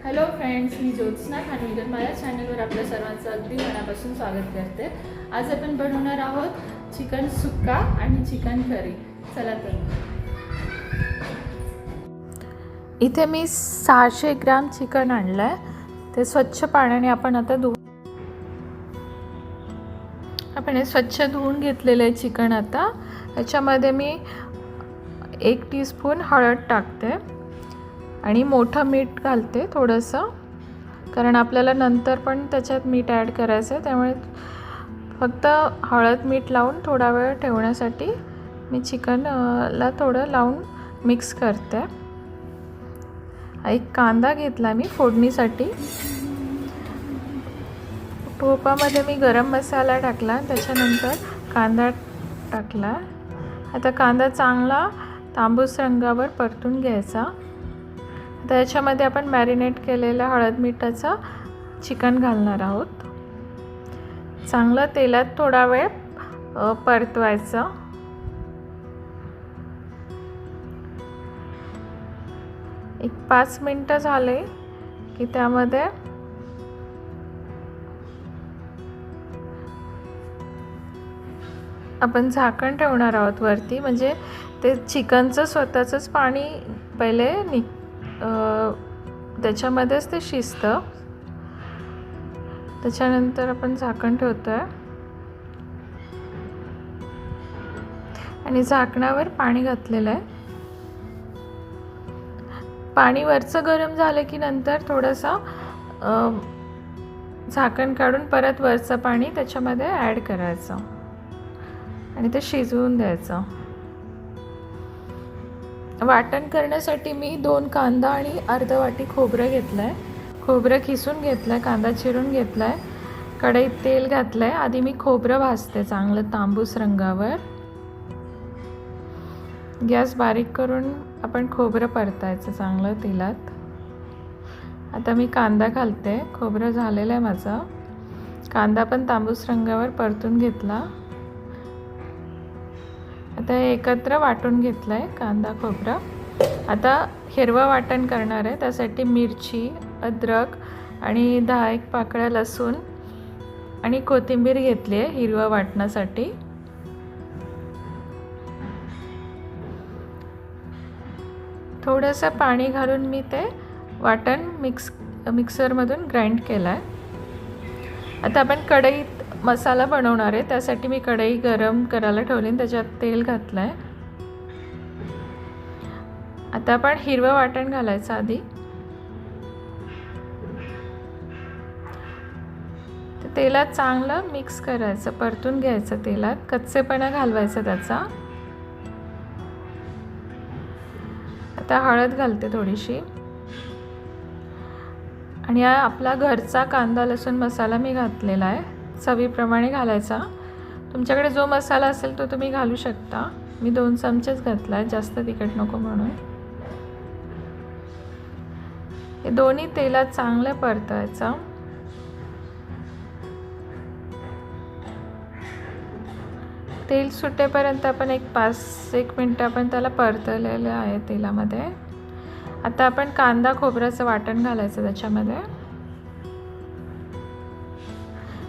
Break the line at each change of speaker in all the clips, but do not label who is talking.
Hello friends, मी ज्योत्स्ना खानविलकर. माझ्या चॅनलवर आपल्या सर्वांचं अगदी मनापासून स्वागत करते. आज आपण बनवणार आहोत चिकन सुक्का आणि चिकन करी. चला तर. इथे मी 600 ग्राम चिकन आणलं आहे. ते स्वच्छ पाण्याने आपण आता हे स्वच्छ धुवून घेतलेलं आहे चिकन. आता याच्यामध्ये मी 1 टीस्पून हळद टाकते आणि मोठं मीठ घालते थोडंसं, कारण आपल्याला नंतर पण त्याच्यात मीठ ॲड करायचं आहे. त्यामुळे फक्त हळद मीठ लावून थोडा वेळ ठेवण्यासाठी मी चिकनला थोडं लावून मिक्स करते. एक कांदा घेतला मी फोडणीसाठी. टोपामध्ये मी गरम मसाला टाकला, त्याच्यानंतर कांदा टाकला. आता कांदा चांगला तांबूस रंगावर परतून घ्यायचा. आता याच्यामध्ये आपण मॅरिनेट केलेलं हळद मिठाचं चिकन घालणार आहोत. चांगलं तेलात थोडा वेळ परतवायचं. एक 5 मिनिटं झाले की त्यामध्ये आपण झाकण ठेवणार आहोत वरती, म्हणजे ते चिकनचं स्वतःचंच पाणी पहिले त्याच्यामध्येच ते शिजतं. त्याच्यानंतर आपण झाकण ठेवतोय आणि झाकणावर पाणी घातलेलं आहे. पाणी वरचं गरम झालं की नंतर थोडंसं झाकण काढून परत वरचं पाणी त्याच्यामध्ये ॲड करायचं आणि ते शिजवून द्यायचं. वाटण करण्यासाठी मी 2 कांदा आणि अर्धा वाटी खोबरं घेतलं आहे. खोबरं किसून घेतलं आहे, कांदा चिरून घेतला आहे, कढईत तेल घातलं आहे. आधी मी खोबरं भाजते चांगलं तांबूस रंगावर. गॅस बारीक करून आपण खोबरं परतायचं चांगलं तेलात. आता मी कांदा घालते. खोबरं झालेलं आहे माझं. कांदा पण तांबूस रंगावर परतून घेतला. आता हे एकत्र वाटून घेतलं आहे कांदा खोबरं. आता हिरवं वाटण करणार आहे. त्यासाठी मिरची, अद्रक आणि 10-1 पाकळ्या लसूण आणि कोथिंबीर घेतली आहे हिरवं वाटणासाठी. थोडंसं पाणी घालून मी ते वाटण मिक्सरमधून ग्राइंड केलं आहे. आता आपण कढईत मसाला बनवणार आहे. त्यासाठी मी कढई गरम करायला ठेवली आणि त्याच्यात तेल घातलं आहे. आता आपण हिरवं वाटण घालायचं आधी. तेलात चांगलं मिक्स करायचं, परतून घ्यायचं तेलात. कच्चेपणा घालवायचा त्याचा. आता हळद घालते थोडीशी आणि आपला घरचा कांदा लसूण मसाला मी घातलेला आहे. चवीप्रमाणे घालायचा. तुमच्याकडे जो मसाला असेल तो तुम्ही घालू शकता. मी 2 चमचेच घातला आहे, जास्त तिखट नको म्हणून. हे दोन्ही तेलात चांगलं परतायचं. तेल सुटेपर्यंत आपण 5-1 मिनटं आपण त्याला परतलेलं आहे तेलामध्ये. आता आपण कांदा खोबऱ्याचं वाटण घालायचं त्याच्यामध्ये.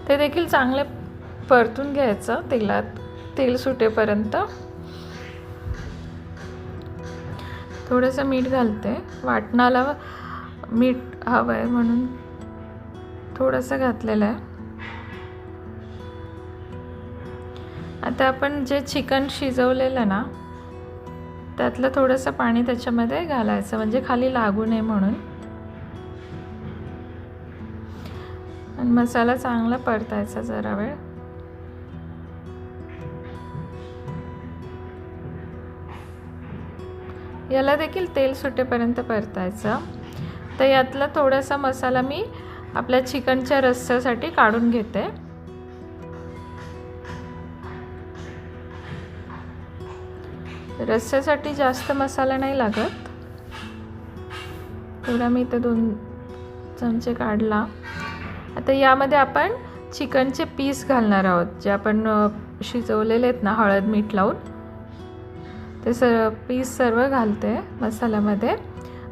ते देखील चांगले परतून घ्यायचं तेलात, तेल सुटेपर्यंत. थोडंसं मीठ घालते. वाटणाला मीठ हवं आहे म्हणून थोडंसं घातलेलं आहे. आता आपण जे चिकन शिजवलेलं ना, त्यातलं थोडंसं पाणी त्याच्यामध्ये घालायचं, म्हणजे खाली लागू नये म्हणून. आणि मसाला चांगला परतायचा जरा वेळ. याला देखील तेल सुटेपर्यंत परतायचं. तर यातला थोडासा मसाला मी आपल्या चिकनच्या रस्स्यासाठी काढून घेते. रस्स्यासाठी जास्त मसाला नाही लागत. थोडा मी इथे 2 चमचे काढला. आता यामध्ये आपण चिकनचे पीस घालणार आहोत, जे आपण शिजवलेले आहेत ना हळद मीठ लावून. ते पीस सर्व घालते मसाल्यामध्ये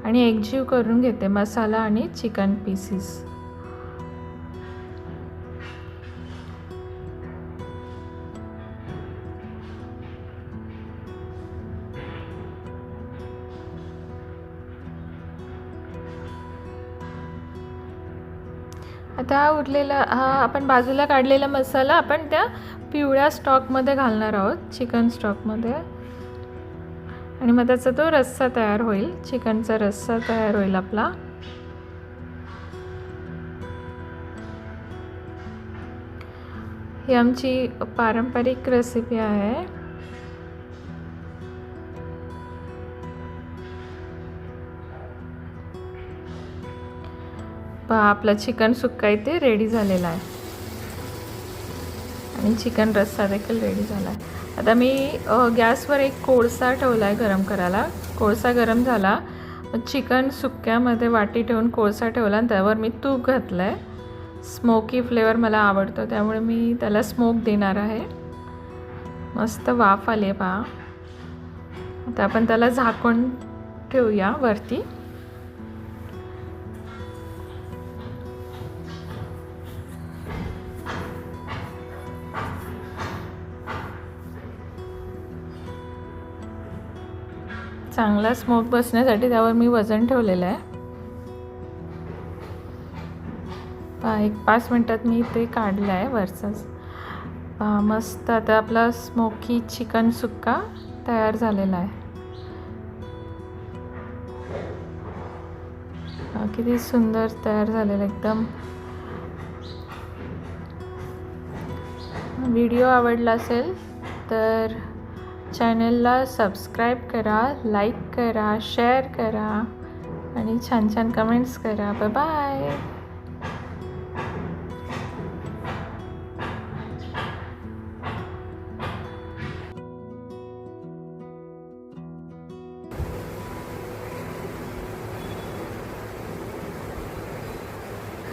आणि एकजीव करून घेते मसाला आणि चिकन पीसेस. आता उरलेला हा आपण बाजूला काढलेला मसाला आपण त्या पिवळ्या स्टॉकमध्ये घालणार आहोत, चिकन स्टॉकमध्ये. आणि मग त्याचा तो रस्सा तयार होईल, चिकनचा रस्सा तयार होईल आपला. ही आमची पारंपरिक रेसिपी आहे. पहा आपला चिकन सुक्का इथे रेडी झालेला आहे आणि चिकन रस्सा देखील रेडी झाला आहे. आता मी गॅसवर एक कोळसा ठेवला आहे गरम करायला. कोळसा गरम झाला, चिकन सुक्क्यामध्ये वाटी ठेवून कोळसा ठेवला आणि त्यावर मी तूप घातलं आहे. स्मोकी फ्लेवर मला आवडतो त्यामुळे मी त्याला स्मोक देणार आहे. मस्त वाफ आली आहे पहा. आता आपण त्याला झाकून ठेवूया वरती. चांगला स्मोक बसण्यासाठी त्यावर मी वजन ठेवलेलं आहे. 1-5 मिनटात मी ते काढलं आहे वरचंच. मस्त आता आपला स्मोकी चिकन सुक्का तयार झालेला आहे. किती सुंदर तयार झालेला एकदम. व्हिडिओ आवडला असेल तर चॅनलला सबस्क्राईब करा, लाईक करा, शेअर करा आणि छान छान कमेंट्स करा. Bye bye.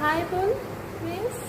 हाय बोल प्लीज.